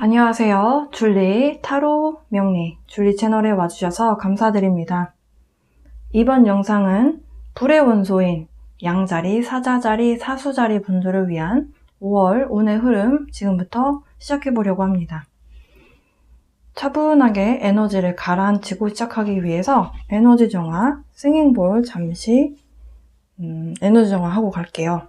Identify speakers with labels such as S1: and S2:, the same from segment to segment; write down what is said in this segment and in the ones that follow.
S1: 안녕하세요. 줄리 타로 명리 줄리 채널에 와주셔서 감사드립니다. 이번 영상은 불의 원소인 양자리, 사자자리, 사수자리 분들을 위한 5월 운의 흐름 지금부터 시작해 보려고 합니다. 차분하게 에너지를 가라앉히고 시작하기 위해서 에너지 정화, 싱잉볼 잠시 에너지 정화 하고 갈게요.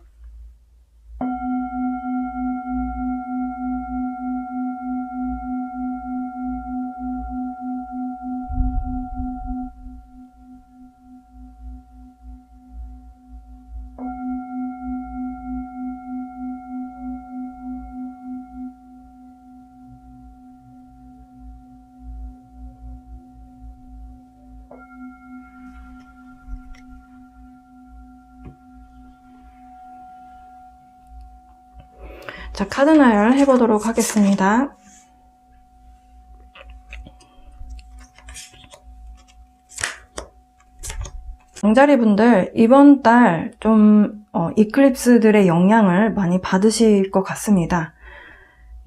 S1: 자, 카드 나열 해보도록 하겠습니다. 양자리 분들 이번 달 좀 이클립스들의 영향을 많이 받으실 것 같습니다.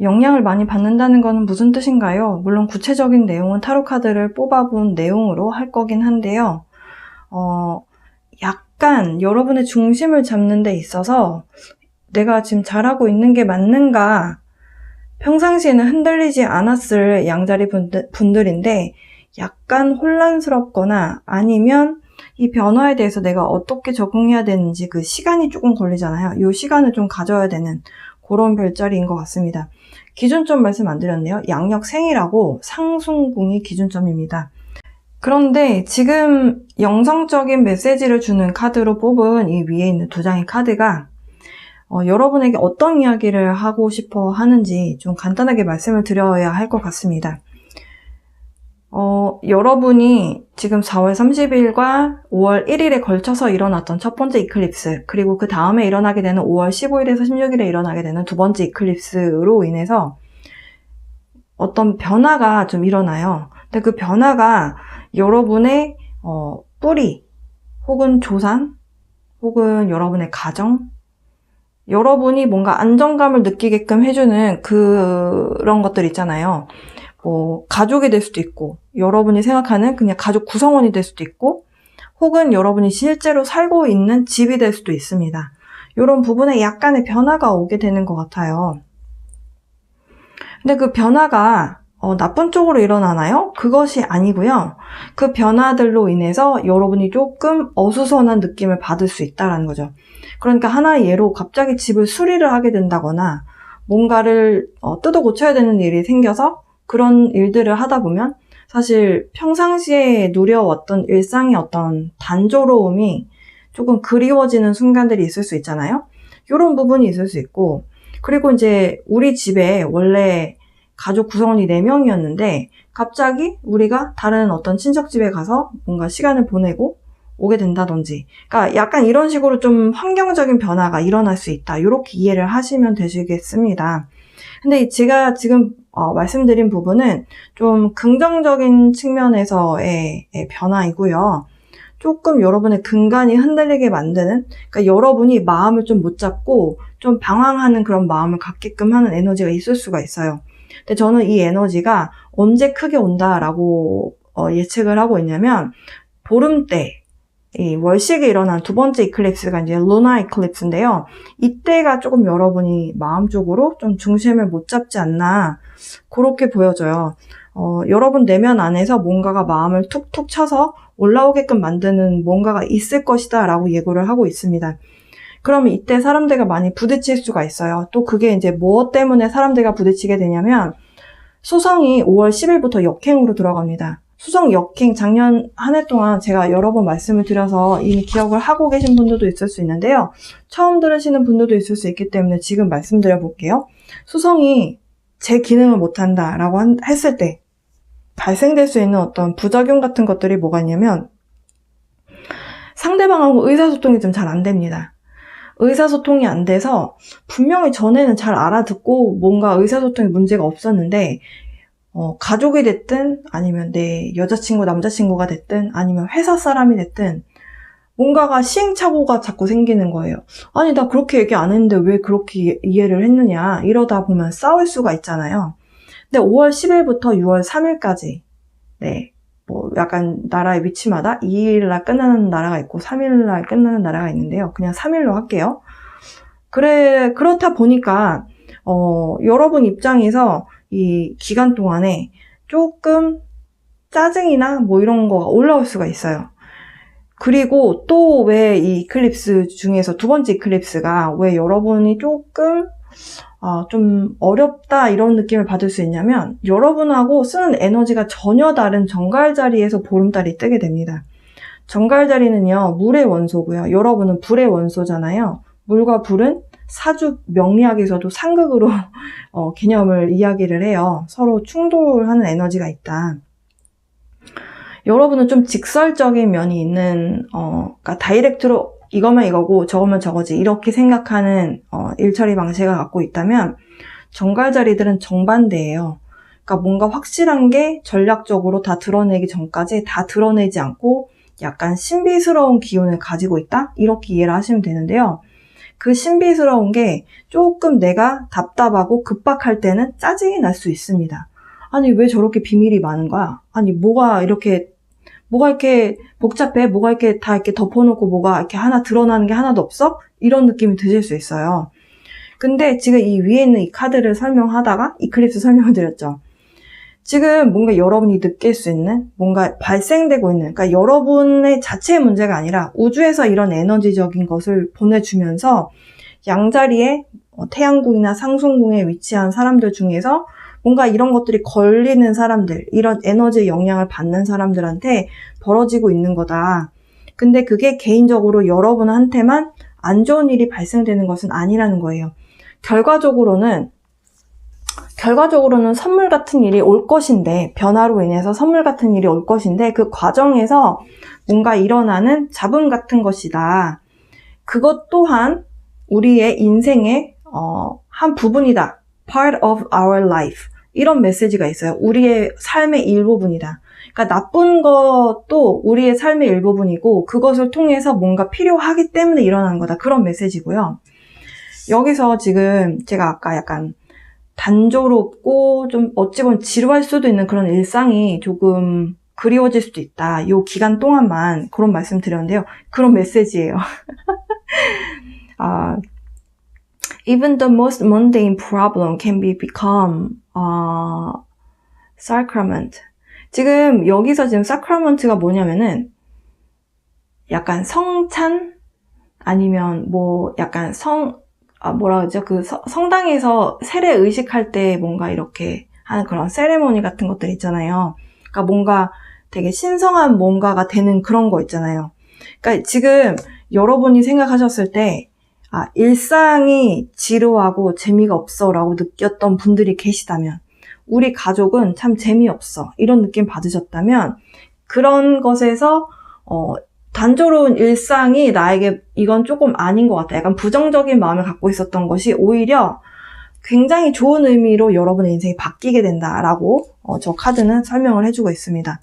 S1: 영향을 많이 받는다는 건 무슨 뜻인가요? 물론 구체적인 내용은 타로 카드를 뽑아본 내용으로 할 거긴 한데요. 약간 여러분의 중심을 잡는 데 있어서 내가 지금 잘하고 있는 게 맞는가? 평상시에는 흔들리지 않았을 양자리 분들인데 약간 혼란스럽거나 아니면 이 변화에 대해서 내가 어떻게 적응해야 되는지 그 시간이 조금 걸리잖아요. 이 시간을 좀 가져야 되는 그런 별자리인 것 같습니다. 기준점 말씀 안 드렸네요. 양력생이라고 상승궁이 기준점입니다. 그런데 지금 영성적인 메시지를 주는 카드로 뽑은 이 위에 있는 두 장의 카드가 여러분에게 어떤 이야기를 하고 싶어 하는지 좀 간단하게 말씀을 드려야 할 것 같습니다. 여러분이 지금 4월 30일과 5월 1일에 걸쳐서 일어났던 첫 번째 이클립스, 그리고 그 다음에 일어나게 되는 5월 15일에서 16일에 일어나게 되는 두 번째 이클립스로 인해서 어떤 변화가 좀 일어나요. 근데 그 변화가 여러분의 뿌리, 혹은 조상, 혹은 여러분의 가정, 여러분이 뭔가 안정감을 느끼게끔 해주는 그런 것들 있잖아요. 가족이 될 수도 있고, 여러분이 생각하는 그냥 가족 구성원이 될 수도 있고, 혹은 여러분이 실제로 살고 있는 집이 될 수도 있습니다. 이런 부분에 약간의 변화가 오게 되는 것 같아요. 근데 그 변화가 나쁜 쪽으로 일어나나요? 그것이 아니고요. 그 변화들로 인해서 여러분이 조금 어수선한 느낌을 받을 수 있다는 거죠. 그러니까 하나의 예로 갑자기 집을 수리를 하게 된다거나 뭔가를 뜯어 고쳐야 되는 일이 생겨서 그런 일들을 하다 보면 사실 평상시에 누려왔던 일상의 어떤 단조로움이 조금 그리워지는 순간들이 있을 수 있잖아요. 이런 부분이 있을 수 있고, 그리고 이제 우리 집에 원래 가족 구성원이 4명이었는데 갑자기 우리가 다른 어떤 친척 집에 가서 뭔가 시간을 보내고 오게 된다든지, 그러니까 약간 이런 식으로 좀 환경적인 변화가 일어날 수 있다. 이렇게 이해를 하시면 되시겠습니다. 근데 제가 지금 말씀드린 부분은 좀 긍정적인 측면에서의 변화이고요. 조금 여러분의 근간이 흔들리게 만드는, 그러니까 여러분이 마음을 좀 못 잡고 좀 방황하는 그런 마음을 갖게끔 하는 에너지가 있을 수가 있어요. 근데 저는 이 에너지가 언제 크게 온다라고 예측을 하고 있냐면, 보름 때 이 월식에 일어난 두 번째 이클립스가 이제 루나 이클립스인데요. 이때가 조금 여러분이 마음적으로 좀 중심을 못 잡지 않나 그렇게 보여져요. 여러분 내면 안에서 뭔가가 마음을 툭툭 쳐서 올라오게끔 만드는 뭔가가 있을 것이다 라고 예고를 하고 있습니다. 그러면 이때 사람들과 많이 부딪힐 수가 있어요. 또 그게 이제 무엇 때문에 사람들과 부딪히게 되냐면, 수성이 5월 10일부터 역행으로 들어갑니다. 수성 역행 작년 한 해 동안 제가 여러 번 말씀을 드려서 이미 기억을 하고 계신 분들도 있을 수 있는데요. 처음 들으시는 분들도 있을 수 있기 때문에 지금 말씀드려 볼게요. 수성이 제 기능을 못한다 라고 했을 때 발생될 수 있는 어떤 부작용 같은 것들이 뭐가 있냐면, 상대방하고 의사소통이 좀 잘 안 됩니다. 의사소통이 안 돼서 분명히 전에는 잘 알아듣고 뭔가 의사소통에 문제가 없었는데, 가족이 됐든 아니면 내 여자친구 남자친구가 됐든 아니면 회사 사람이 됐든 뭔가가 시행착오가 자꾸 생기는 거예요. 아니 나 그렇게 얘기 안 했는데 왜 그렇게 이해를 했느냐, 이러다 보면 싸울 수가 있잖아요. 근데 5월 10일부터 6월 3일까지, 네, 뭐 약간 나라의 위치마다 2일날 끝나는 나라가 있고 3일날 끝나는 나라가 있는데요. 그냥 3일로 할게요. 그렇다 보니까 여러분 입장에서 이 기간 동안에 조금 짜증이나 뭐 이런 거가 올라올 수가 있어요. 그리고 또 왜 이 이클립스 중에서 두 번째 이클립스가 왜 여러분이 조금 좀 어렵다 이런 느낌을 받을 수 있냐면, 여러분하고 쓰는 에너지가 전혀 다른 정갈자리에서 보름달이 뜨게 됩니다. 정갈자리는요, 물의 원소고요. 여러분은 불의 원소잖아요. 물과 불은 사주 명리학에서도 상극으로 개념을 이야기를 해요. 서로 충돌하는 에너지가 있다. 여러분은 좀 직설적인 면이 있는, 그러니까 다이렉트로 이거면 이거고 저거면 저거지 이렇게 생각하는 일처리 방식을 갖고 있다면, 정갈자리들은 정반대예요. 그러니까 뭔가 확실한 게 전략적으로 다 드러내기 전까지 다 드러내지 않고 약간 신비스러운 기운을 가지고 있다? 이렇게 이해를 하시면 되는데요. 그 신비스러운 게 조금 내가 답답하고 급박할 때는 짜증이 날 수 있습니다. 아니 왜 저렇게 비밀이 많은 거야? 아니 뭐가 이렇게 복잡해? 뭐가 이렇게 다 이렇게 덮어놓고 뭐가 이렇게 하나 드러나는 게 하나도 없어? 이런 느낌이 드실 수 있어요. 근데 지금 이 위에 있는 이 카드를 설명하다가 이클립스 설명을 드렸죠. 지금 뭔가 여러분이 느낄 수 있는, 뭔가 발생되고 있는, 그러니까 여러분의 자체의 문제가 아니라 우주에서 이런 에너지적인 것을 보내주면서 양자리에 태양궁이나 상승궁에 위치한 사람들 중에서 뭔가 이런 것들이 걸리는 사람들, 이런 에너지의 영향을 받는 사람들한테 벌어지고 있는 거다. 근데 그게 개인적으로 여러분한테만 안 좋은 일이 발생되는 것은 아니라는 거예요. 결과적으로는 선물 같은 일이 올 것인데, 변화로 인해서 선물 같은 일이 올 것인데, 그 과정에서 뭔가 일어나는 잡음 같은 것이다. 그것 또한 우리의 인생의 한 부분이다. Part of our life. 이런 메시지가 있어요. 우리의 삶의 일부분이다. 그러니까 나쁜 것도 우리의 삶의 일부분이고 그것을 통해서 뭔가 필요하기 때문에 일어나는 거다. 그런 메시지고요. 여기서 지금 제가 아까 약간 단조롭고 좀 어찌 보면 지루할 수도 있는 그런 일상이 조금 그리워질 수도 있다. 요 기간 동안만 그런 말씀 드렸는데요. 그런 메시지예요. Even the most mundane problem can become sacrament. 지금 여기서 지금 sacrament가 뭐냐면은 약간 성찬 아니면 뭐 약간 뭐라 그러죠? 그 성당에서 세례 의식할 때 뭔가 이렇게 하는 그런 세레모니 같은 것들 있잖아요. 그러니까 뭔가 되게 신성한 뭔가가 되는 그런 거 있잖아요. 그러니까 지금 여러분이 생각하셨을 때 일상이 지루하고 재미가 없어 라고 느꼈던 분들이 계시다면, 우리 가족은 참 재미없어 이런 느낌 받으셨다면, 그런 것에서 단조로운 일상이 나에게 이건 조금 아닌 것 같다. 약간 부정적인 마음을 갖고 있었던 것이 오히려 굉장히 좋은 의미로 여러분의 인생이 바뀌게 된다라고 저 카드는 설명을 해주고 있습니다.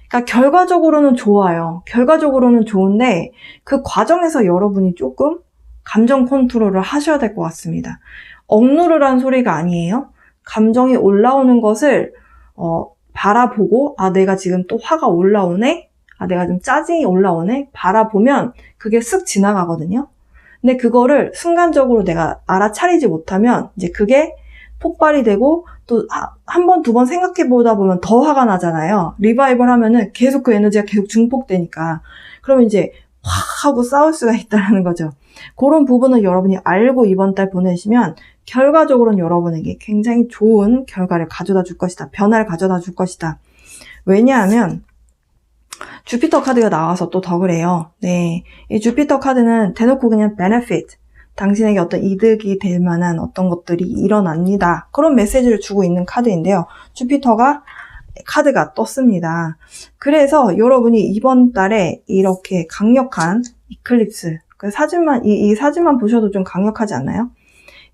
S1: 그러니까 결과적으로는 좋아요. 결과적으로는 좋은데 그 과정에서 여러분이 조금 감정 컨트롤을 하셔야 될 것 같습니다. 억누르란 소리가 아니에요. 감정이 올라오는 것을 바라보고 내가 지금 또 화가 올라오네? 내가 좀 짜증이 올라오네? 바라보면 그게 쓱 지나가거든요. 근데 그거를 순간적으로 내가 알아차리지 못하면 이제 그게 폭발이 되고 또 한 번, 두 번 생각해 보다 보면 더 화가 나잖아요. 리바이벌 하면은 계속 그 에너지가 계속 증폭되니까. 그러면 이제 확 하고 싸울 수가 있다는 거죠. 그런 부분을 여러분이 알고 이번 달 보내시면 결과적으로는 여러분에게 굉장히 좋은 결과를 가져다 줄 것이다. 변화를 가져다 줄 것이다. 왜냐하면 주피터 카드가 나와서 또 더 그래요. 네, 이 주피터 카드는 대놓고 그냥 benefit, 당신에게 어떤 이득이 될 만한 어떤 것들이 일어납니다. 그런 메시지를 주고 있는 카드인데요. 주피터가 카드가 떴습니다. 그래서 여러분이 이번 달에 이렇게 강력한 이클립스, 그 사진만 이 사진만 보셔도 좀 강력하지 않나요?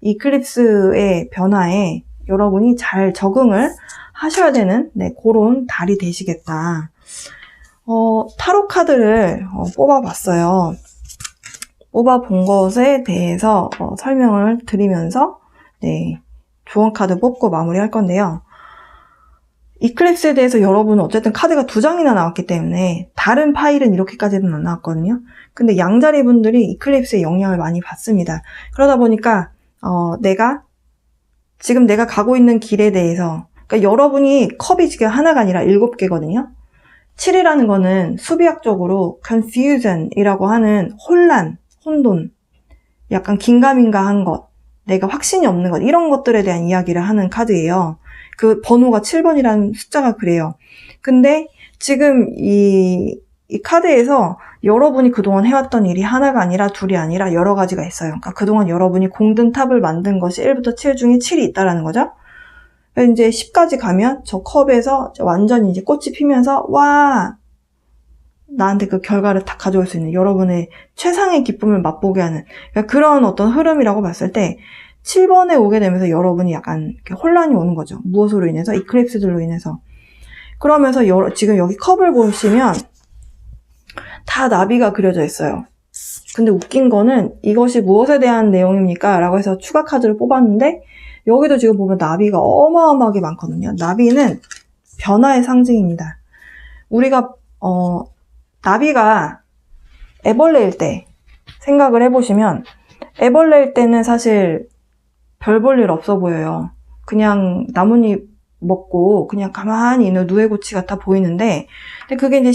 S1: 이클립스의 변화에 여러분이 잘 적응을 하셔야 되는 그런 달이 되시겠다. 타로 카드를 뽑아봤어요. 뽑아본 것에 대해서 설명을 드리면서 조언 카드 뽑고 마무리할 건데요. 이클립스에 대해서 여러분은 어쨌든 카드가 2장이나 나왔기 때문에 다른 파일은 이렇게까지는 안 나왔거든요. 근데 양자리 분들이 이클립스의 영향을 많이 받습니다. 그러다 보니까 지금 내가 가고 있는 길에 대해서, 그러니까 여러분이 컵이 지금 하나가 아니라 7개거든요. 7이라는 거는 수비학적으로 confusion이라고 하는 혼돈, 약간 긴가민가한 것, 내가 확신이 없는 것, 이런 것들에 대한 이야기를 하는 카드예요. 그 번호가 7번이라는 숫자가 그래요. 근데 지금 이 카드에서 여러분이 그동안 해왔던 일이 하나가 아니라 둘이 아니라 여러 가지가 있어요. 그러니까 그동안 여러분이 공든 탑을 만든 것이 1부터 7 중에 7이 있다라는 거죠. 이제 10까지 가면 저 컵에서 완전히 이제 꽃이 피면서 와, 나한테 그 결과를 다 가져올 수 있는 여러분의 최상의 기쁨을 맛보게 하는, 그러니까 그런 어떤 흐름이라고 봤을 때 7번에 오게 되면서 여러분이 약간 이렇게 혼란이 오는 거죠. 무엇으로 인해서? 이클립스들로 인해서. 그러면서 지금 여기 컵을 보시면 다 나비가 그려져 있어요. 근데 웃긴 거는 이것이 무엇에 대한 내용입니까? 라고 해서 추가 카드를 뽑았는데 여기도 지금 보면 나비가 어마어마하게 많거든요. 나비는 변화의 상징입니다. 우리가 나비가 애벌레일 때 생각을 해보시면, 애벌레일 때는 사실 별 볼 일 없어 보여요. 그냥 나뭇잎 먹고 그냥 가만히 있는 누에고치 같아 보이는데, 근데 그게 이제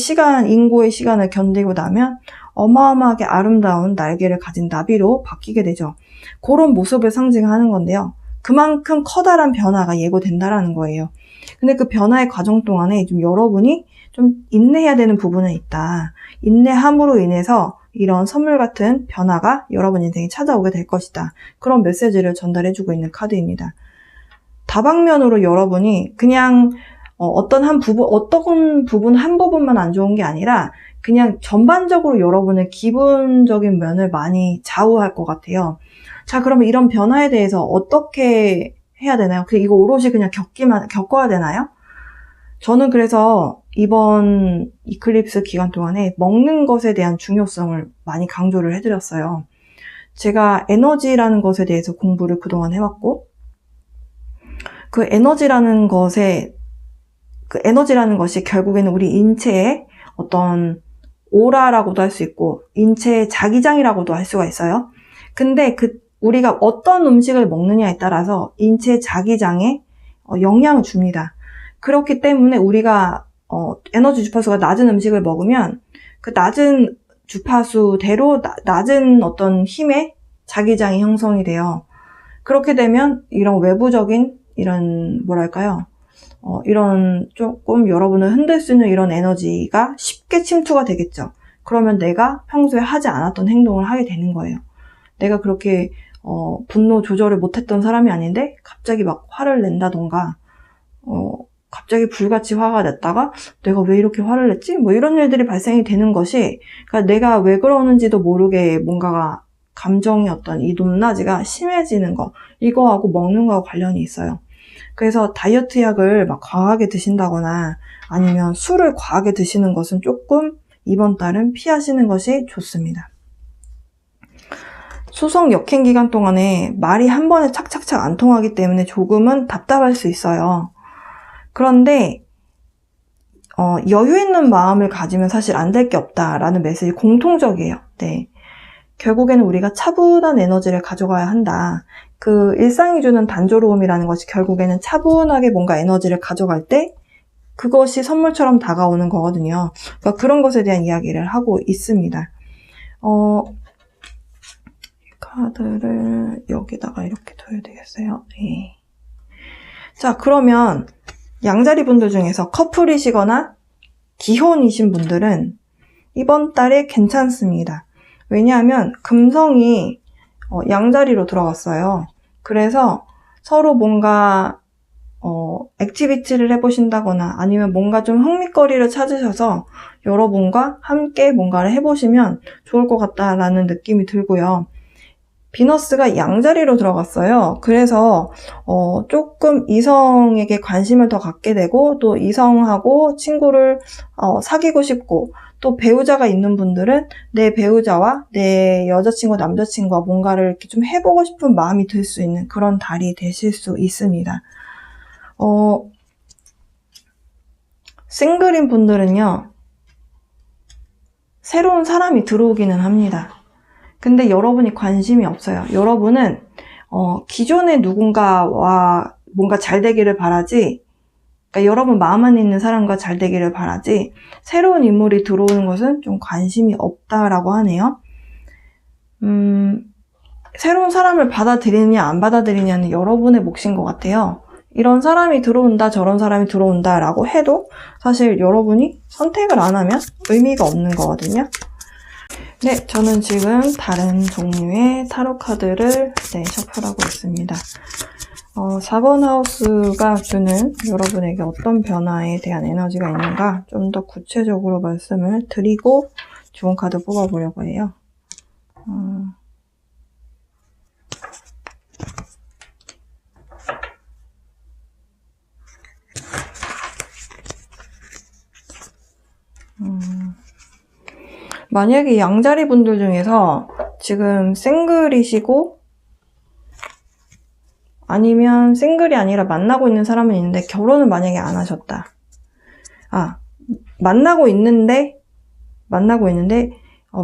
S1: 인고의 시간을 견디고 나면 어마어마하게 아름다운 날개를 가진 나비로 바뀌게 되죠. 그런 모습을 상징하는 건데요. 그만큼 커다란 변화가 예고된다라는 거예요. 근데 그 변화의 과정 동안에 좀 여러분이 좀 인내해야 되는 부분은 있다. 인내함으로 인해서 이런 선물 같은 변화가 여러분 인생에 찾아오게 될 것이다. 그런 메시지를 전달해주고 있는 카드입니다. 다방면으로 여러분이 그냥 어떤 부분 한 부분만 안 좋은 게 아니라 그냥 전반적으로 여러분의 기분적인 면을 많이 좌우할 것 같아요. 자, 그러면 이런 변화에 대해서 어떻게 해야 되나요? 이거 오롯이 그냥 겪어야 되나요? 저는 그래서 이번 이클립스 기간 동안에 먹는 것에 대한 중요성을 많이 강조를 해드렸어요. 제가 에너지라는 것에 대해서 공부를 그동안 해왔고, 그 에너지라는 것이 결국에는 우리 인체의 어떤 오라라고도 할 수 있고, 인체의 자기장이라고도 할 수가 있어요. 근데 우리가 어떤 음식을 먹느냐에 따라서 인체 자기장에 영향을 줍니다. 그렇기 때문에 우리가 에너지 주파수가 낮은 음식을 먹으면 그 낮은 주파수대로 낮은 어떤 힘의 자기장이 형성이 돼요. 그렇게 되면 이런 외부적인 이런 이런 조금 여러분을 흔들 수 있는 이런 에너지가 쉽게 침투가 되겠죠. 그러면 내가 평소에 하지 않았던 행동을 하게 되는 거예요. 내가 그렇게 분노 조절을 못했던 사람이 아닌데 갑자기 막 화를 낸다던가 갑자기 불같이 화가 났다가 내가 왜 이렇게 화를 냈지? 뭐 이런 일들이 발생이 되는 것이, 그러니까 내가 왜 그러는지도 모르게 뭔가가 감정의 어떤 이 높낮이가 심해지는 거, 이거하고 먹는 거하고 관련이 있어요. 그래서 다이어트 약을 막 과하게 드신다거나 아니면 술을 과하게 드시는 것은 조금 이번 달은 피하시는 것이 좋습니다. 수성 역행 기간 동안에 말이 한 번에 착착착 안 통하기 때문에 조금은 답답할 수 있어요. 그런데 여유 있는 마음을 가지면 사실 안 될 게 없다라는 메시지 공통적이에요. 네. 결국에는 우리가 차분한 에너지를 가져가야 한다. 그 일상이 주는 단조로움이라는 것이 결국에는 차분하게 뭔가 에너지를 가져갈 때 그것이 선물처럼 다가오는 거거든요. 그러니까 그런 것에 대한 이야기를 하고 있습니다. 카드를 여기다가 이렇게 둬야 되겠어요. 네. 자, 그러면 양자리 분들 중에서 커플이시거나 기혼이신 분들은 이번 달에 괜찮습니다. 왜냐하면 금성이 양자리로 들어갔어요. 그래서 서로 뭔가 액티비티를 해보신다거나 아니면 뭔가 좀 흥미거리를 찾으셔서 여러분과 함께 뭔가를 해보시면 좋을 것 같다라는 느낌이 들고요. 비너스가 양자리로 들어갔어요. 그래서 조금 이성에게 관심을 더 갖게 되고 또 이성하고 친구를 사귀고 싶고 또 배우자가 있는 분들은 내 배우자와 내 여자친구, 남자친구와 뭔가를 이렇게 좀 해보고 싶은 마음이 들 수 있는 그런 달이 되실 수 있습니다. 싱글인 분들은요, 새로운 사람이 들어오기는 합니다. 근데 여러분이 관심이 없어요. 여러분은 기존의 누군가와 뭔가 잘 되기를 바라지, 그러니까 여러분 마음 안에 있는 사람과 잘 되기를 바라지, 새로운 인물이 들어오는 것은 좀 관심이 없다라고 하네요. 새로운 사람을 받아들이느냐 안 받아들이냐는 여러분의 몫인 것 같아요. 이런 사람이 들어온다, 저런 사람이 들어온다 라고 해도 사실 여러분이 선택을 안 하면 의미가 없는 거거든요. 네, 저는 지금 다른 종류의 타로 카드를 셔플하고 있습니다. 4번 하우스가 주는 여러분에게 어떤 변화에 대한 에너지가 있는가 좀 더 구체적으로 말씀을 드리고 좋은 카드 뽑아보려고 해요. 만약에 양자리 분들 중에서 지금 싱글이시고 아니면 싱글이 아니라 만나고 있는 사람은 있는데 결혼을 만약에 안 하셨다. 만나고 있는데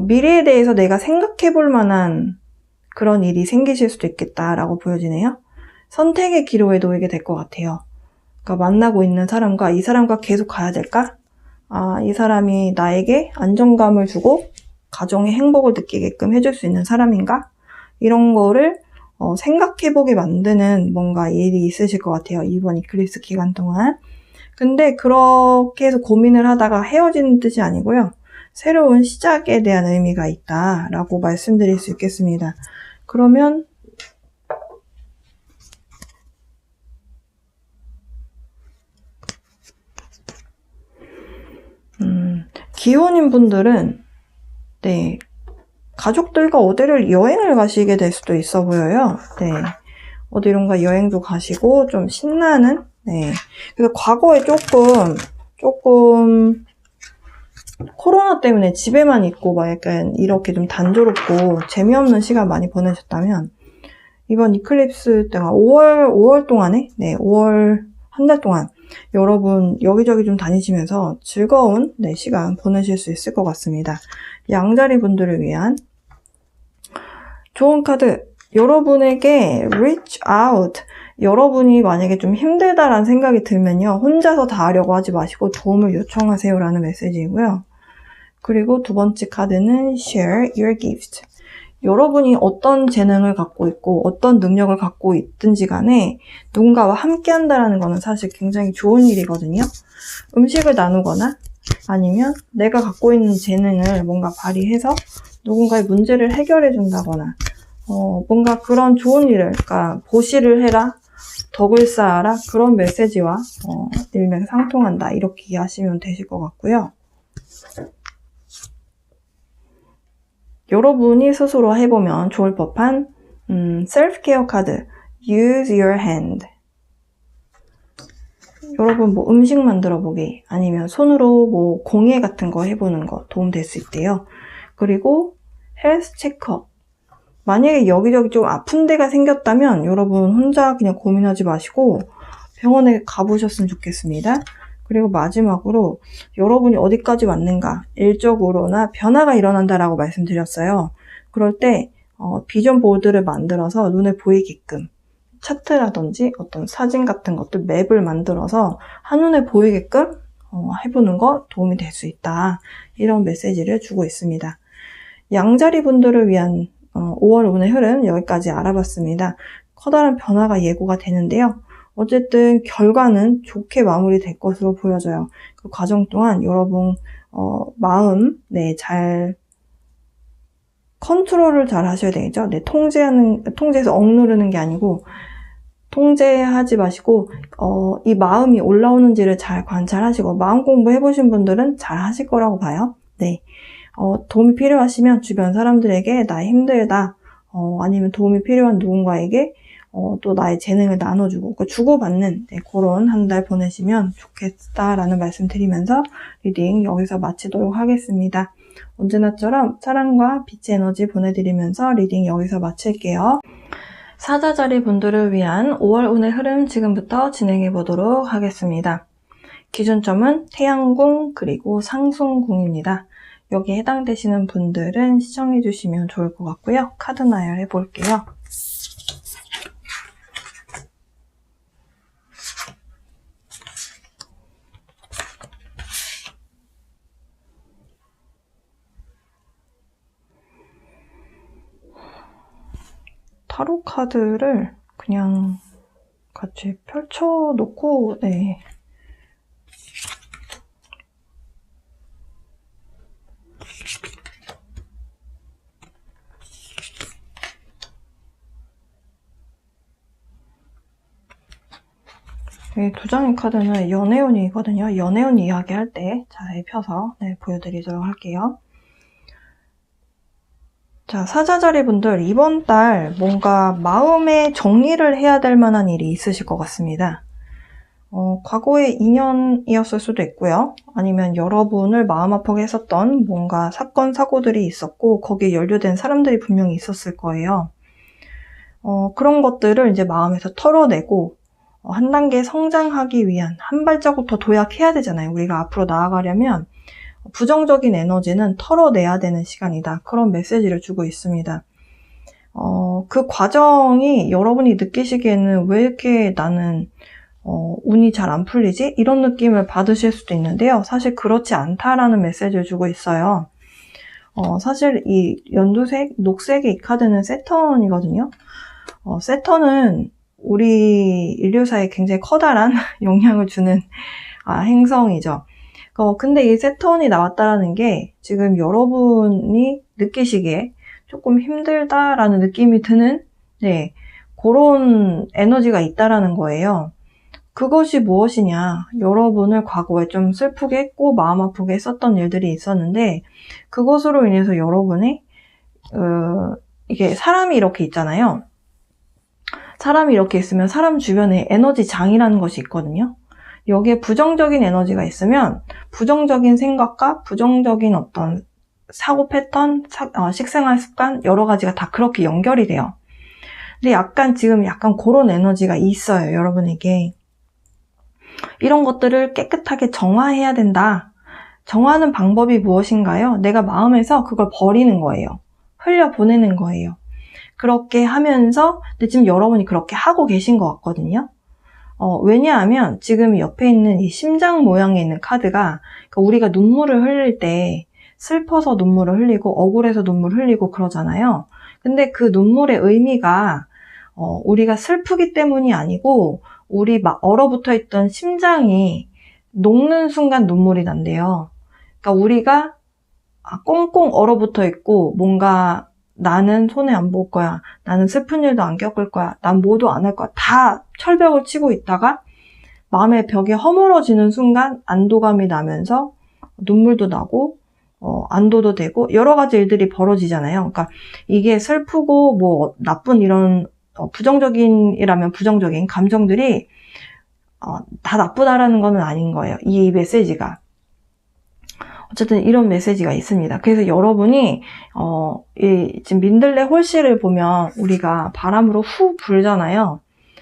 S1: 미래에 대해서 내가 생각해 볼 만한 그런 일이 생기실 수도 있겠다라고 보여지네요. 선택의 기로에 놓이게 될 것 같아요. 그러니까 만나고 있는 사람과 이 사람과 계속 가야 될까? 이 사람이 나에게 안정감을 주고 가정의 행복을 느끼게끔 해줄 수 있는 사람인가? 이런 거를 생각해보게 만드는 뭔가 일이 있으실 것 같아요. 이번 이클립스 기간 동안. 근데 그렇게 해서 고민을 하다가 헤어지는 뜻이 아니고요. 새로운 시작에 대한 의미가 있다라고 말씀드릴 수 있겠습니다. 그러면 기혼인 분들은 가족들과 어디를 여행을 가시게 될 수도 있어 보여요. 어디론가 여행도 가시고 좀 신나는 그래서 과거에 조금 코로나 때문에 집에만 있고 막 약간 이렇게 좀 단조롭고 재미없는 시간 많이 보내셨다면 이번 이클립스 때가 5월 동안에 5월 한 달 동안 여러분 여기저기 좀 다니시면서 즐거운 시간 보내실 수 있을 것 같습니다. 양자리 분들을 위한 좋은 카드, 여러분에게 reach out. 여러분이 만약에 좀 힘들다라는 생각이 들면요, 혼자서 다 하려고 하지 마시고 도움을 요청하세요라는 메시지이고요. 그리고 두 번째 카드는 share your gift. 여러분이 어떤 재능을 갖고 있고 어떤 능력을 갖고 있든지 간에 누군가와 함께 한다는 거는 사실 굉장히 좋은 일이거든요. 음식을 나누거나 아니면 내가 갖고 있는 재능을 뭔가 발휘해서 누군가의 문제를 해결해 준다거나 뭔가 그런 좋은 일을, 그러니까 보시를 해라, 덕을 쌓아라, 그런 메시지와 일맥상통한다, 이렇게 이해하시면 되실 것 같고요. 여러분이 스스로 해보면 좋을 법한 셀프케어 카드, use your hand. 여러분 뭐 음식 만들어 보기 아니면 손으로 뭐 공예 같은 거 해보는 거 도움 될 수 있대요. 그리고 헬스 체크업. 만약에 여기저기 좀 아픈 데가 생겼다면 여러분 혼자 그냥 고민하지 마시고 병원에 가보셨으면 좋겠습니다. 그리고 마지막으로 여러분이 어디까지 왔는가, 일적으로나 변화가 일어난다라고 말씀드렸어요. 그럴 때 비전 보드를 만들어서 눈에 보이게끔 차트라든지 어떤 사진 같은 것들, 맵을 만들어서 한눈에 보이게끔 해보는 거 도움이 될 수 있다. 이런 메시지를 주고 있습니다. 양자리 분들을 위한 5월 운의 흐름 여기까지 알아봤습니다. 커다란 변화가 예고가 되는데요. 어쨌든 결과는 좋게 마무리될 것으로 보여져요. 그 과정 동안 여러분 마음 잘 컨트롤을 잘 하셔야 되겠죠. 통제해서 억누르는 게 아니고 통제하지 마시고 이 마음이 올라오는지를 잘 관찰하시고 마음 공부 해보신 분들은 잘 하실 거라고 봐요. 도움이 필요하시면 주변 사람들에게 나 힘들다 아니면 도움이 필요한 누군가에게 또 나의 재능을 나눠주고 주고받는 그런 한 달 보내시면 좋겠다라는 말씀 드리면서 리딩 여기서 마치도록 하겠습니다. 언제나처럼 사랑과 빛의 에너지 보내드리면서 리딩 여기서 마칠게요. 사자자리 분들을 위한 5월 운의 흐름 지금부터 진행해 보도록 하겠습니다. 기준점은 태양궁 그리고 상순궁입니다. 여기에 해당되시는 분들은 시청해 주시면 좋을 것 같고요. 카드 나열해 볼게요. 타로 카드를 그냥 같이 펼쳐놓고, 네. 이 두 장의 카드는 연애운이거든요. 연애운 이야기할 때 자세히 펴서 보여드리도록 할게요. 자, 사자자리 분들 이번 달 뭔가 마음의 정리를 해야 될 만한 일이 있으실 것 같습니다. 과거의 인연이었을 수도 있고요. 아니면 여러분을 마음 아프게 했었던 뭔가 사건, 사고들이 있었고 거기에 연루된 사람들이 분명히 있었을 거예요. 그런 것들을 이제 마음에서 털어내고 한 단계 성장하기 위한 한 발자국 더 도약해야 되잖아요. 우리가 앞으로 나아가려면 부정적인 에너지는 털어내야 되는 시간이다. 그런 메시지를 주고 있습니다. 그 과정이 여러분이 느끼시기에는 왜 이렇게 나는 운이 잘 안 풀리지? 이런 느낌을 받으실 수도 있는데요. 사실 그렇지 않다라는 메시지를 주고 있어요. 사실 이 연두색, 녹색의 이 카드는 세턴이거든요. 세턴은 우리 인류사에 굉장히 커다란 영향을 주는 행성이죠. 근데 이 세턴이 나왔다라는 게 지금 여러분이 느끼시기에 조금 힘들다라는 느낌이 드는 그런 에너지가 있다라는 거예요. 그것이 무엇이냐? 여러분을 과거에 좀 슬프게 했고 마음 아프게 했었던 일들이 있었는데 그것으로 인해서 여러분이 이게 사람이 이렇게 있잖아요. 사람이 이렇게 있으면 사람 주변에 에너지 장이라는 것이 있거든요. 여기에 부정적인 에너지가 있으면 부정적인 생각과 부정적인 어떤 사고 패턴, 식생활 습관 여러 가지가 다 그렇게 연결이 돼요. 근데 지금 약간 그런 에너지가 있어요, 여러분에게. 이런 것들을 깨끗하게 정화해야 된다. 정화하는 방법이 무엇인가요? 내가 마음에서 그걸 버리는 거예요. 흘려보내는 거예요. 그렇게 하면서 근데 지금 여러분이 그렇게 하고 계신 것 같거든요. 왜냐하면 지금 옆에 있는 이 심장 모양에 있는 카드가 그러니까 우리가 눈물을 흘릴 때 슬퍼서 눈물을 흘리고 억울해서 눈물을 흘리고 그러잖아요. 근데 그 눈물의 의미가 우리가 슬프기 때문이 아니고 우리 막 얼어붙어 있던 심장이 녹는 순간 눈물이 난대요. 그러니까 우리가 꽁꽁 얼어붙어 있고 뭔가 나는 손해 안 볼 거야. 나는 슬픈 일도 안 겪을 거야. 난 뭐도 안 할 거야. 다 철벽을 치고 있다가 마음의 벽이 허물어지는 순간 안도감이 나면서 눈물도 나고 안도도 되고 여러 가지 일들이 벌어지잖아요. 그러니까 이게 슬프고 뭐 나쁜 이런 부정적인이라면 부정적인 감정들이 다 나쁘다라는 건 아닌 거예요. 이 메시지가. 어쨌든 이런 메시지가 있습니다. 그래서 여러분이 지금 민들레 홀씨를 보면 우리가 바람으로 후 불잖아요.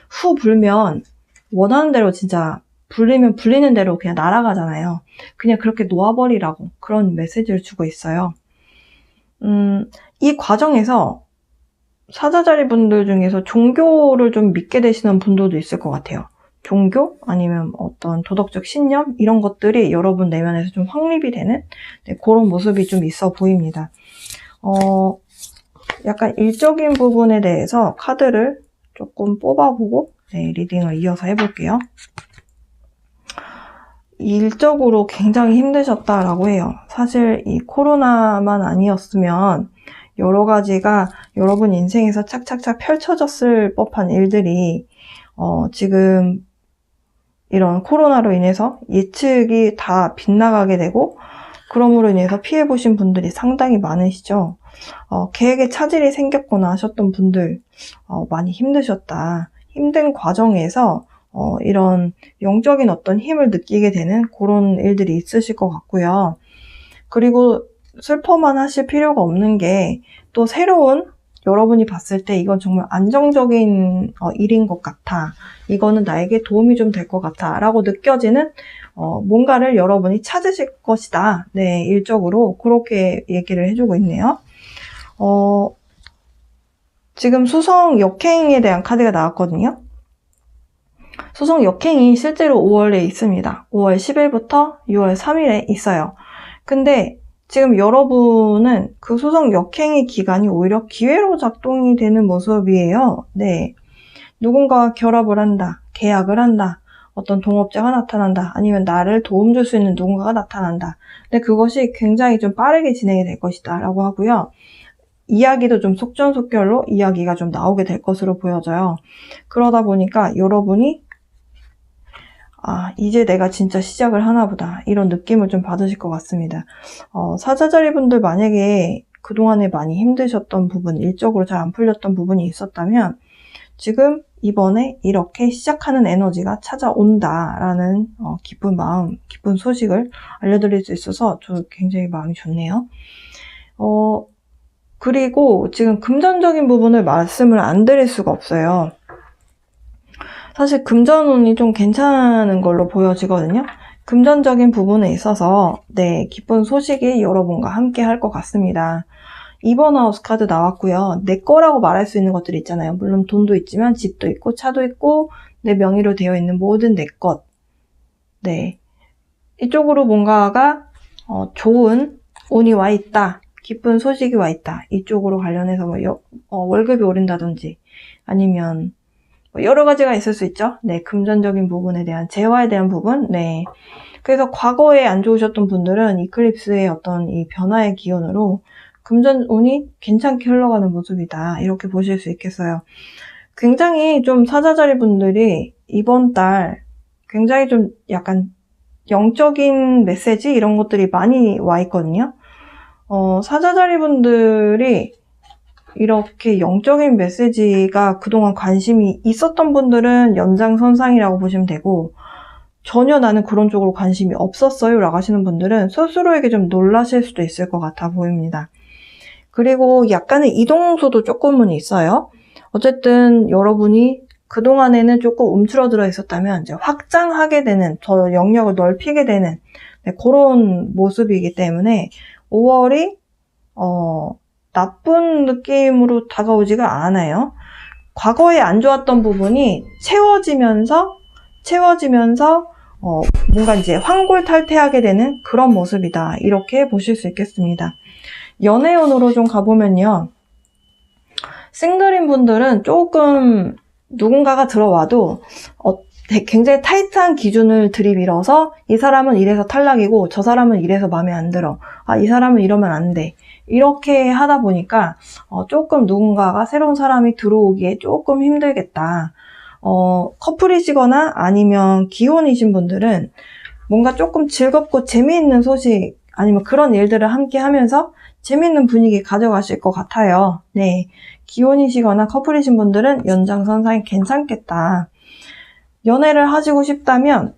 S1: 후 불면 원하는 대로 진짜 불리면 불리는 대로 그냥 날아가잖아요. 그냥 그렇게 놓아버리라고 그런 메시지를 주고 있어요. 이 과정에서 사자자리 분들 중에서 종교를 좀 믿게 되시는 분들도 있을 것 같아요. 종교 아니면 어떤 도덕적 신념 이런 것들이 여러분 내면에서 좀 확립이 되는 그런 모습이 좀 있어 보입니다. 약간 일적인 부분에 대해서 카드를 조금 뽑아보고 리딩을 이어서 해볼게요. 일적으로 굉장히 힘드셨다라고 해요. 사실 이 코로나만 아니었으면 여러 가지가 여러분 인생에서 착착착 펼쳐졌을 법한 일들이 지금 이런 코로나로 인해서 예측이 다 빗나가게 되고 그럼으로 인해서 피해보신 분들이 상당히 많으시죠. 계획에 차질이 생겼거나 하셨던 분들 많이 힘드셨다. 힘든 과정에서 이런 영적인 어떤 힘을 느끼게 되는 그런 일들이 있으실 것 같고요. 그리고 슬퍼만 하실 필요가 없는 게 또 새로운 여러분이 봤을 때 이건 정말 안정적인 일인 것 같아. 이거는 나에게 도움이 좀 될 것 같아. 라고 느껴지는 뭔가를 여러분이 찾으실 것이다. 네, 일적으로 그렇게 얘기를 해주고 있네요. 지금 수성 역행에 대한 카드가 나왔거든요. 수성 역행이 실제로 5월에 있습니다. 5월 10일부터 6월 3일에 있어요. 근데 지금 여러분은 그 수성 역행의 기간이 오히려 기회로 작동이 되는 모습이에요. 네. 누군가와 결합을 한다, 계약을 한다, 어떤 동업자가 나타난다, 아니면 나를 도움 줄 수 있는 누군가가 나타난다. 근데 그것이 굉장히 좀 빠르게 진행이 될 것이다 라고 하고요. 이야기도 좀 속전속결로 이야기가 좀 나오게 될 것으로 보여져요. 그러다 보니까 여러분이 이제 내가 진짜 시작을 하나 보다 이런 느낌을 좀 받으실 것 같습니다. 사자자리 분들 만약에 그동안에 많이 힘드셨던 부분, 일적으로 잘 안 풀렸던 부분이 있었다면 지금 이번에 이렇게 시작하는 에너지가 찾아온다라는 기쁜 마음, 기쁜 소식을 알려드릴 수 있어서 저 굉장히 마음이 좋네요. 그리고 지금 금전적인 부분을 말씀을 안 드릴 수가 없어요. 사실 금전운이 좀 괜찮은 걸로 보여지거든요. 금전적인 부분에 있어서 네, 기쁜 소식이 여러분과 함께 할 것 같습니다. 2번 하우스 카드 나왔고요. 내 거라고 말할 수 있는 것들이 있잖아요. 물론 돈도 있지만 집도 있고 차도 있고 내 명의로 되어 있는 모든 내 것. 네, 이쪽으로 뭔가가 좋은 운이 와 있다. 기쁜 소식이 와 있다. 이쪽으로 관련해서 월급이 오른다든지 아니면 여러 가지가 있을 수 있죠. 네, 금전적인 부분에 대한 재화에 대한 부분. 네. 그래서 과거에 안 좋으셨던 분들은 이클립스의 어떤 이 변화의 기운으로 금전 운이 괜찮게 흘러가는 모습이다. 이렇게 보실 수 있겠어요. 굉장히 좀 사자자리 분들이 이번 달 굉장히 좀 약간 영적인 메시지 이런 것들이 많이 와 있거든요. 사자자리 분들이 이렇게 영적인 메시지가 그동안 관심이 있었던 분들은 연장선상이라고 보시면 되고 전혀 나는 그런 쪽으로 관심이 없었어요 라고 하시는 분들은 스스로에게 좀 놀라실 수도 있을 것 같아 보입니다. 그리고 약간의 이동수도 조금은 있어요. 어쨌든 여러분이 그동안에는 조금 움츠러들어 있었다면 이제 확장하게 되는, 더 영역을 넓히게 되는 그런 모습이기 때문에 5월이 나쁜 느낌으로 다가오지가 않아요. 과거에 안 좋았던 부분이 채워지면서 뭔가 이제 환골탈태하게 되는 그런 모습이다. 이렇게 보실 수 있겠습니다. 연애운으로 좀 가보면요. 싱글인 분들은 조금 누군가가 들어와도 굉장히 타이트한 기준을 들이밀어서 이 사람은 이래서 탈락이고 저 사람은 이래서 마음에 안 들어. 이 사람은 이러면 안 돼. 이렇게 하다 보니까 조금 누군가가 새로운 사람이 들어오기에 조금 힘들겠다. 커플이시거나 아니면 기혼이신 분들은 뭔가 조금 즐겁고 재미있는 소식 아니면 그런 일들을 함께 하면서 재미있는 분위기 가져가실 것 같아요. 네, 기혼이시거나 커플이신 분들은 연장선상이 괜찮겠다. 연애를 하시고 싶다면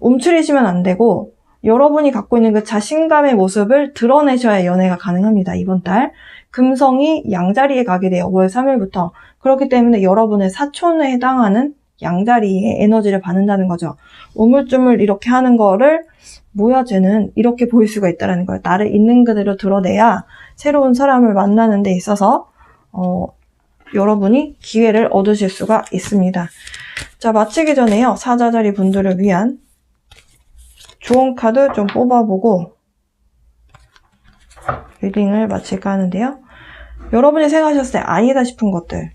S1: 움츠리시면 안 되고 여러분이 갖고 있는 그 자신감의 모습을 드러내셔야 연애가 가능합니다. 이번 달 금성이 양자리에 가게 돼요. 5월 3일부터. 그렇기 때문에 여러분의 사촌에 해당하는 양자리의 에너지를 받는다는 거죠. 우물쭈물 이렇게 하는 거를 뭐야 쟤는 이렇게 보일 수가 있다는 거예요. 나를 있는 그대로 드러내야 새로운 사람을 만나는 데 있어서 여러분이 기회를 얻으실 수가 있습니다. 자, 마치기 전에요. 사자자리 분들을 위한 좋은 카드 좀 뽑아보고 리딩을 마칠까 하는데요. 여러분이 생각하셨을 때 아니다 싶은 것들,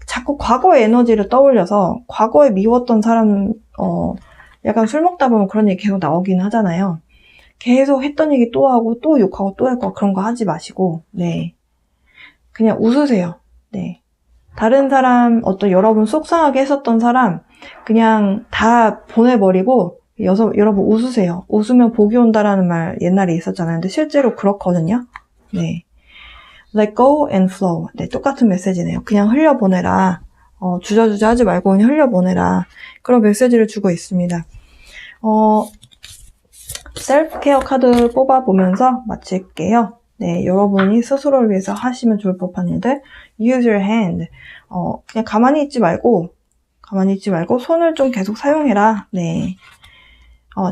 S1: 자꾸 과거의 에너지를 떠올려서 과거에 미웠던 사람, 약간 술 먹다 보면 그런 얘기 계속 나오긴 하잖아요. 계속 했던 얘기 또 하고 또 욕하고 또 했고 그런 거 하지 마시고, 네, 그냥 웃으세요. 네, 다른 사람, 어떤 여러분 속상하게 했었던 사람 그냥 다 보내버리고 여러분 웃으세요. 웃으면 복이 온다라는 말 옛날에 있었잖아요. 근데 실제로 그렇거든요. 네, Let go and flow. 네, 똑같은 메시지네요. 그냥 흘려보내라. 주저주저 하지 말고 그냥 흘려보내라. 그런 메시지를 주고 있습니다. 셀프 케어 카드 뽑아보면서 마칠게요. 네, 여러분이 스스로를 위해서 하시면 좋을 법한 일들. Use your hand. 그냥 가만히 있지 말고 손을 좀 계속 사용해라. 네.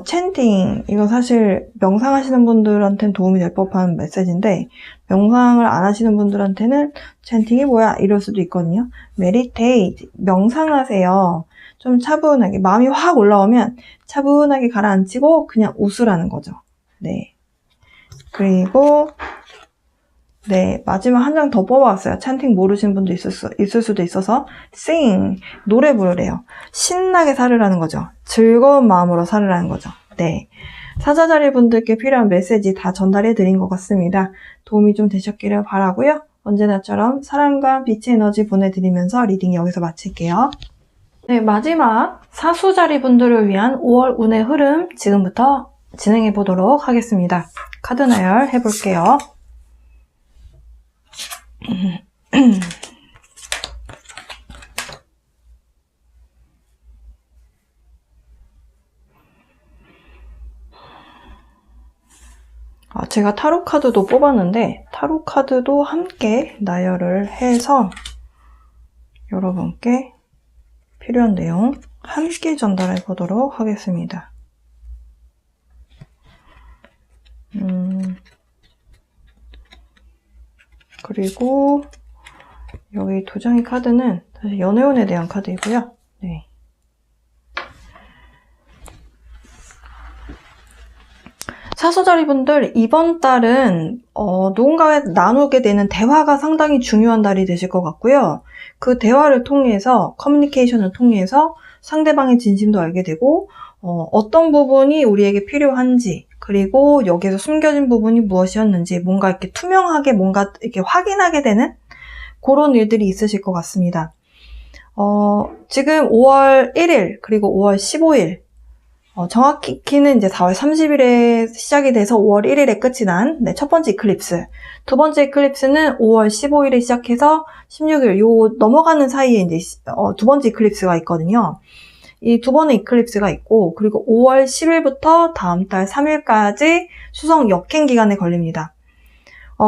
S1: chanting. 이거 사실 명상하시는 분들한테는 도움이 될 법한 메시지인데, 명상을 안 하시는 분들한테는 chanting이 뭐야? 이럴 수도 있거든요. meditate. 명상하세요. 좀 차분하게, 마음이 확 올라오면 차분하게 가라앉히고 그냥 웃으라는 거죠. 네. 그리고, 네, 마지막 한 장 더 뽑아왔어요. 찬팅 모르시는 분도 있을 수도 있어서. sing. 노래 부르래요. 신나게 살으라는 거죠. 즐거운 마음으로 살으라는 거죠. 네. 사자자리 분들께 필요한 메시지 다 전달해 드린 것 같습니다. 도움이 좀 되셨기를 바라고요. 언제나처럼 사랑과 빛의 에너지 보내드리면서 리딩 여기서 마칠게요. 네, 마지막 사수자리 분들을 위한 5월 운의 흐름 지금부터 진행해 보도록 하겠습니다. 카드 나열 해볼게요. 제가 타로 카드도 뽑았는데 타로 카드도 함께 나열을 해서 여러분께 필요한 내용 함께 전달해 보도록 하겠습니다. 그리고 여기 두 장의 카드는 사실 연애운에 대한 카드이고요. 네. 사수자리 분들 이번 달은 누군가와 나누게 되는 대화가 상당히 중요한 달이 되실 것 같고요. 그 대화를 통해서 커뮤니케이션을 통해서 상대방의 진심도 알게 되고 어떤 부분이 우리에게 필요한지 그리고 여기에서 숨겨진 부분이 무엇이었는지 뭔가 이렇게 투명하게 뭔가 이렇게 확인하게 되는 그런 일들이 있으실 것 같습니다. 지금 5월 1일 그리고 5월 15일 정확히는 이제 4월 30일에 시작이 돼서 5월 1일에 끝이 난 첫 번째 이클립스. 두 번째 이클립스는 5월 15일에 시작해서 16일 요 넘어가는 사이에 이제 두 번째 이클립스가 있거든요. 이 두 번의 이클립스가 있고 그리고 5월 10일부터 다음 달 3일까지 수성 역행 기간에 걸립니다.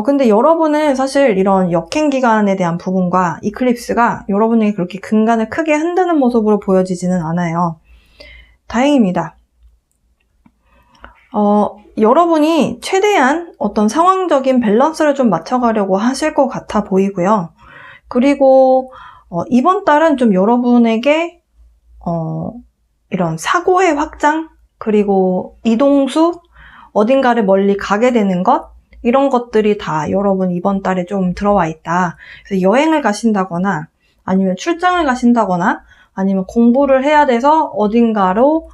S1: 근데 여러분은 사실 이런 역행 기간에 대한 부분과 이클립스가 여러분에게 그렇게 근간을 크게 흔드는 모습으로 보여지지는 않아요. 다행입니다. 여러분이 최대한 어떤 상황적인 밸런스를 좀 맞춰가려고 하실 것 같아 보이고요. 그리고 이번 달은 좀 여러분에게 이런 사고의 확장, 그리고 이동수, 어딘가를 멀리 가게 되는 것, 이런 것들이 다 여러분 이번 달에 좀 들어와 있다. 그래서 여행을 가신다거나, 아니면 출장을 가신다거나, 아니면 공부를 해야 돼서 어딘가로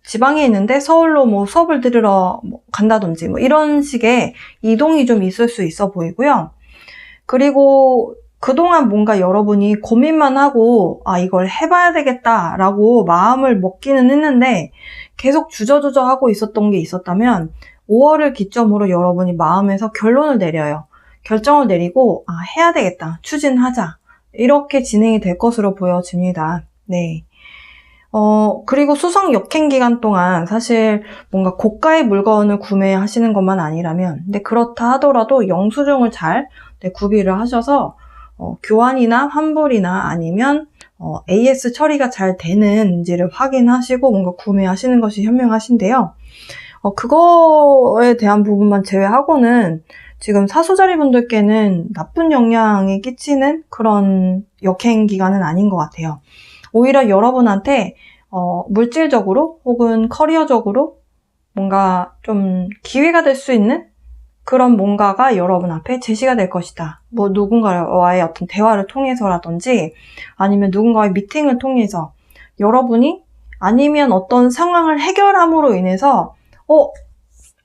S1: 지방에 있는데 서울로 수업을 들으러 간다든지 이런 식의 이동이 좀 있을 수 있어 보이고요. 그리고 그동안 뭔가 여러분이 고민만 하고 이걸 해봐야 되겠다라고 마음을 먹기는 했는데 계속 주저주저 하고 있었던 게 있었다면 5월을 기점으로 여러분이 마음에서 결론을 내려요. 결정을 내리고 해야 되겠다. 추진하자. 이렇게 진행이 될 것으로 보여집니다. 네. 그리고 수성 역행 기간 동안 사실 뭔가 고가의 물건을 구매하시는 것만 아니라면, 근데 그렇다 하더라도 영수증을 잘 구비를 하셔서, 교환이나 환불이나 아니면, AS 처리가 잘 되는지를 확인하시고 뭔가 구매하시는 것이 현명하신데요. 그거에 대한 부분만 제외하고는 지금 사수자리 분들께는 나쁜 영향이 끼치는 그런 역행 기간은 아닌 것 같아요. 오히려 여러분한테 물질적으로 혹은 커리어적으로 뭔가 좀 기회가 될 수 있는 그런 뭔가가 여러분 앞에 제시가 될 것이다. 누군가와의 어떤 대화를 통해서라든지 아니면 누군가의 미팅을 통해서 여러분이 아니면 어떤 상황을 해결함으로 인해서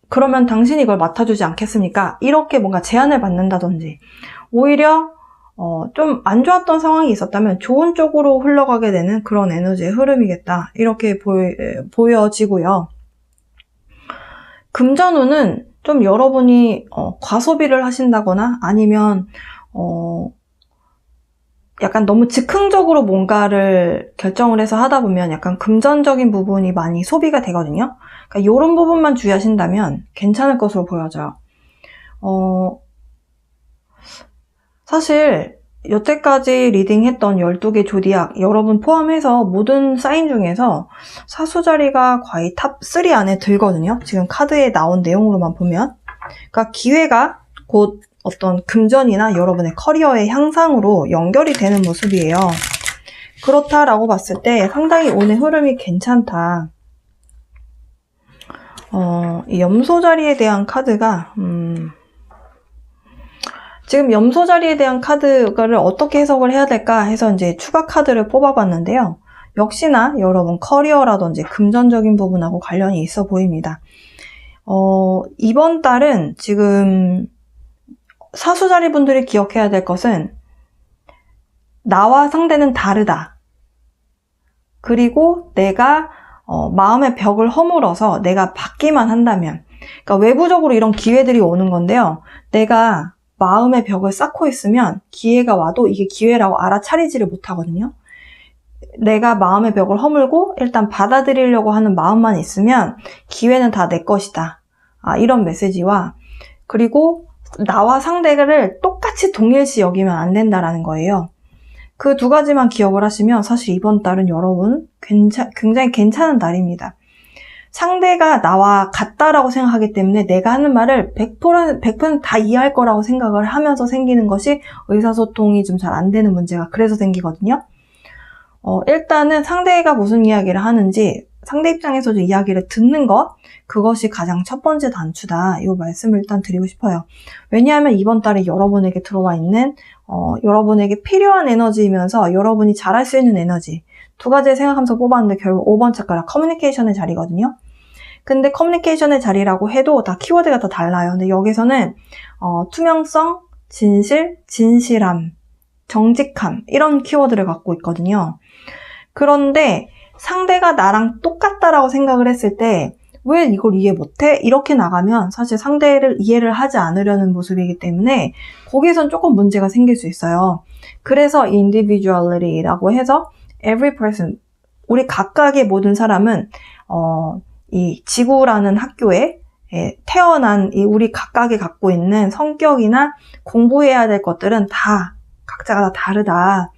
S1: 그러면 당신이 이걸 맡아주지 않겠습니까? 이렇게 뭔가 제안을 받는다든지 오히려 좀 안 좋았던 상황이 있었다면 좋은 쪽으로 흘러가게 되는 그런 에너지의 흐름이겠다. 이렇게 보여지고요. 금전운은 좀 여러분이 과소비를 하신다거나 아니면 약간 너무 즉흥적으로 뭔가를 결정을 해서 하다 보면 약간 금전적인 부분이 많이 소비가 되거든요. 그러니까 이런 부분만 주의하신다면 괜찮을 것으로 보여져요. 사실 여태까지 리딩했던 12개 조디악 여러분 포함해서 모든 사인 중에서 사수자리가 거의 탑 3 안에 들거든요. 지금 카드에 나온 내용으로만 보면. 그러니까 기회가 곧 어떤 금전이나 여러분의 커리어의 향상으로 연결이 되는 모습이에요. 그렇다라고 봤을 때 상당히 오늘 흐름이 괜찮다. 이 염소 자리에 대한 카드가 지금 염소 자리에 대한 카드를 어떻게 해석을 해야 될까 해서 이제 추가 카드를 뽑아봤는데요. 역시나 여러분 커리어라든지 금전적인 부분하고 관련이 있어 보입니다. 이번 달은 지금 사수자리 분들이 기억해야 될 것은 나와 상대는 다르다. 그리고 내가 마음의 벽을 허물어서 내가 받기만 한다면, 그러니까 외부적으로 이런 기회들이 오는 건데요. 내가 마음의 벽을 쌓고 있으면 기회가 와도 이게 기회라고 알아차리지를 못하거든요. 내가 마음의 벽을 허물고 일단 받아들이려고 하는 마음만 있으면 기회는 다 내 것이다. 이런 메시지와, 그리고 나와 상대를 똑같이 동일시 여기면 안 된다라는 거예요. 그 두 가지만 기억을 하시면 사실 이번 달은 여러분 굉장히 괜찮은 달입니다. 상대가 나와 같다라고 생각하기 때문에 내가 하는 말을 100% 다 이해할 거라고 생각을 하면서 생기는 것이 의사소통이 좀 잘 안 되는 문제가 그래서 생기거든요. 일단은 상대가 무슨 이야기를 하는지 상대 입장에서 좀 이야기를 듣는 것, 그것이 가장 첫 번째 단추다. 이 말씀을 일단 드리고 싶어요. 왜냐하면 이번 달에 여러분에게 들어와 있는 여러분에게 필요한 에너지이면서 여러분이 잘할 수 있는 에너지 두 가지를 생각하면서 뽑았는데 결국 5번 차크라 커뮤니케이션의 자리거든요. 근데 커뮤니케이션의 자리라고 해도 다 키워드가 다 달라요. 근데 여기서는 투명성, 진실, 진실함, 정직함 이런 키워드를 갖고 있거든요. 그런데 상대가 나랑 똑같다라고 생각을 했을 때 왜 이걸 이해 못해? 이렇게 나가면 사실 상대를 이해를 하지 않으려는 모습이기 때문에 거기선 조금 문제가 생길 수 있어요. 그래서 individuality라고 해서 every person, 우리 각각의 모든 사람은 이 지구라는 학교에 태어난 이 우리 각각이 갖고 있는 성격이나 공부해야 될 것들은 다 각자가 다 다르다.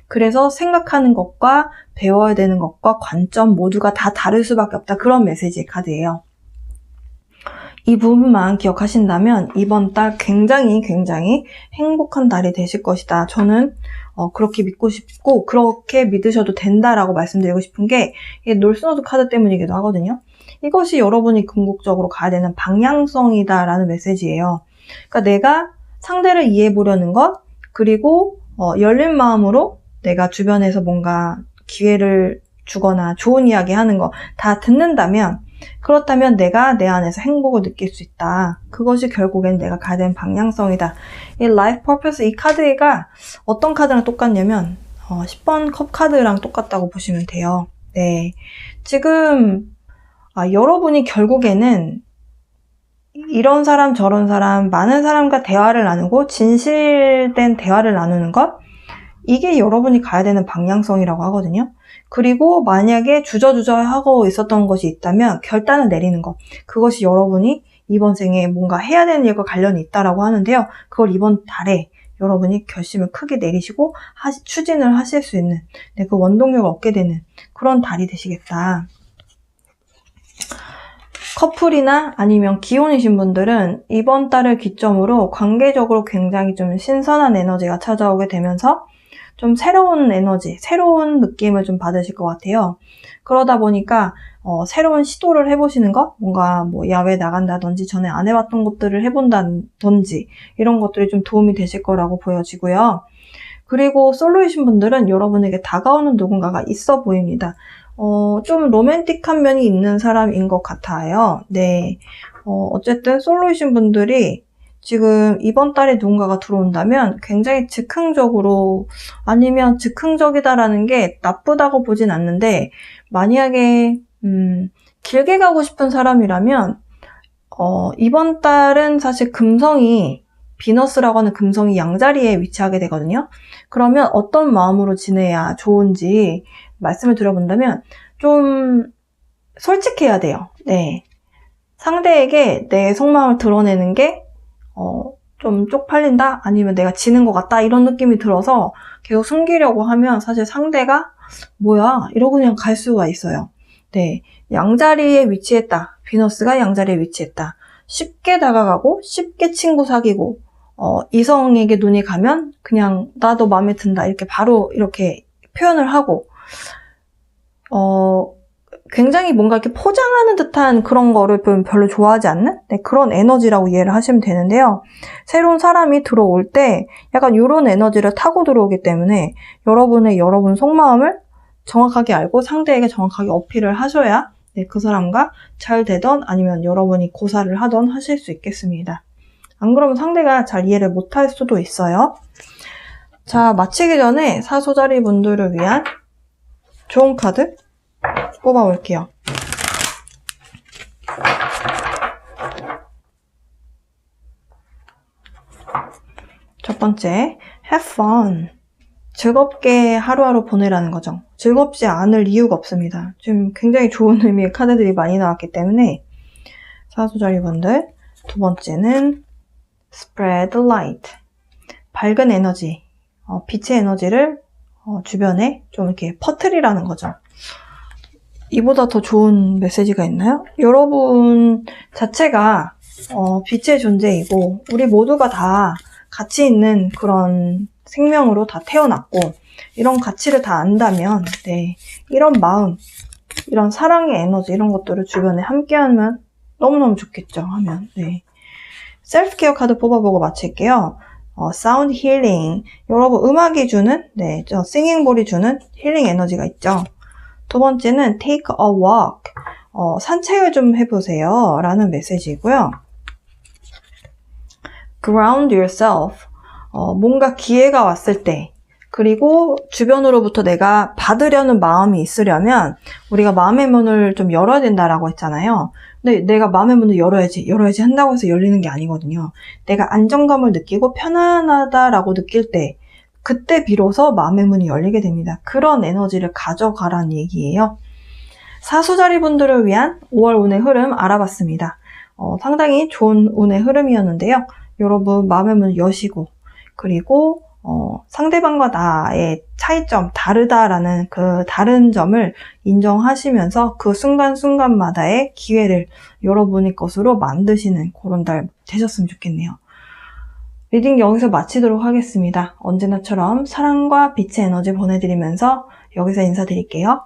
S1: 그래서 생각하는 것과 배워야 되는 것과 관점 모두가 다 다를 수밖에 없다. 그런 메시지 카드예요. 이 부분만 기억하신다면 이번 달 굉장히 행복한 달이 되실 것이다. 저는 그렇게 믿고 싶고 그렇게 믿으셔도 된다라고 말씀드리고 싶은 게 이게 놀스노드 카드 때문이기도 하거든요. 이것이 여러분이 궁극적으로 가야 되는 방향성이다라는 메시지예요. 그러니까 내가 상대를 이해해 보려는 것, 그리고 열린 마음으로 내가 주변에서 뭔가 기회를 주거나 좋은 이야기 하는 거 다 듣는다면, 그렇다면 내가 내 안에서 행복을 느낄 수 있다. 그것이 결국엔 내가 가야 되는 방향성이다. 이 라이프 퍼포스 이 카드가 어떤 카드랑 똑같냐면 10번 컵 카드랑 똑같다고 보시면 돼요. 네, 지금 여러분이 결국에는 이런 사람 저런 사람 많은 사람과 대화를 나누고 진실된 대화를 나누는 것, 이게 여러분이 가야 되는 방향성이라고 하거든요. 그리고 만약에 주저주저 하고 있었던 것이 있다면 결단을 내리는 것, 그것이 여러분이 이번 생에 뭔가 해야 되는 일과 관련이 있다라고 하는데요. 그걸 이번 달에 여러분이 결심을 크게 내리시고 추진을 하실 수 있는, 그 원동력을 얻게 되는 그런 달이 되시겠다. 커플이나 아니면 기혼이신 분들은 이번 달을 기점으로 관계적으로 굉장히 좀 신선한 에너지가 찾아오게 되면서 좀 새로운 에너지, 새로운 느낌을 좀 받으실 것 같아요. 그러다 보니까 새로운 시도를 해보시는 것, 뭔가 뭐 야외 나간다든지 전에 안 해봤던 것들을 해본다든지 이런 것들이 좀 도움이 되실 거라고 보여지고요. 그리고 솔로이신 분들은 여러분에게 다가오는 누군가가 있어 보입니다. 좀 로맨틱한 면이 있는 사람인 것 같아요. 네. 어쨌든 솔로이신 분들이 지금 이번 달에 누군가가 들어온다면 굉장히 즉흥적으로, 아니면 즉흥적이다라는 게 나쁘다고 보진 않는데, 만약에 길게 가고 싶은 사람이라면 이번 달은 사실 금성이, 비너스라고 하는 금성이 양자리에 위치하게 되거든요. 그러면 어떤 마음으로 지내야 좋은지 말씀을 드려본다면 좀 솔직해야 돼요. 네. 상대에게 내 속마음을 드러내는 게 좀 쪽팔린다? 아니면 내가 지는 것 같다? 이런 느낌이 들어서 계속 숨기려고 하면 사실 상대가 뭐야? 이러고 그냥 갈 수가 있어요. 네. 양자리에 위치했다. 비너스가 양자리에 위치했다. 쉽게 다가가고 쉽게 친구 사귀고 이성에게 눈이 가면 그냥 나도 마음에 든다 이렇게 바로 이렇게 표현을 하고 굉장히 뭔가 이렇게 포장하는 듯한 그런 거를 별로 좋아하지 않는 그런 에너지라고 이해를 하시면 되는데요. 새로운 사람이 들어올 때 약간 이런 에너지를 타고 들어오기 때문에 여러분 속마음을 정확하게 알고 상대에게 정확하게 어필을 하셔야 그 사람과 잘 되던 아니면 여러분이 고사를 하던 하실 수 있겠습니다. 안 그러면 상대가 잘 이해를 못할 수도 있어요. 자, 마치기 전에 사소자리 분들을 위한 좋은 카드 뽑아볼게요. 첫 번째, have fun. 즐겁게 하루하루 보내라는 거죠. 즐겁지 않을 이유가 없습니다. 지금 굉장히 좋은 의미의 카드들이 많이 나왔기 때문에 사소자리 분들. 두 번째는 spread light. 밝은 에너지, 빛의 에너지를 주변에 좀 이렇게 퍼뜨리라는 거죠. 이보다 더 좋은 메시지가 있나요? 여러분 자체가 빛의 존재이고 우리 모두가 다 가치 있는 그런 생명으로 다 태어났고 이런 가치를 다 안다면 이런 마음, 이런 사랑의 에너지 이런 것들을 주변에 함께하면 너무너무 좋겠죠. 하면 셀프케어 카드 뽑아보고 마칠게요. 사운드 힐링. 여러분 음악이 주는 저 싱잉볼이 주는 힐링 에너지가 있죠. 두 번째는 take a walk. 산책을 좀 해보세요. 라는 메시지고요. ground yourself. 뭔가 기회가 왔을 때 그리고 주변으로부터 내가 받으려는 마음이 있으려면 우리가 마음의 문을 좀 열어야 된다라고 했잖아요. 근데 내가 마음의 문을 열어야지 한다고 해서 열리는 게 아니거든요. 내가 안정감을 느끼고 편안하다라고 느낄 때 그때 비로소 마음의 문이 열리게 됩니다. 그런 에너지를 가져가라는 얘기예요. 사수자리 분들을 위한 5월 운의 흐름 알아봤습니다. 상당히 좋은 운의 흐름이었는데요. 여러분 마음의 문을 여시고 그리고 상대방과 나의 차이점, 다르다라는 그 다른 점을 인정하시면서 그 순간순간마다의 기회를 여러분의 것으로 만드시는 그런 달 되셨으면 좋겠네요. 리딩 여기서 마치도록 하겠습니다. 언제나처럼 사랑과 빛의 에너지 보내드리면서 여기서 인사드릴게요.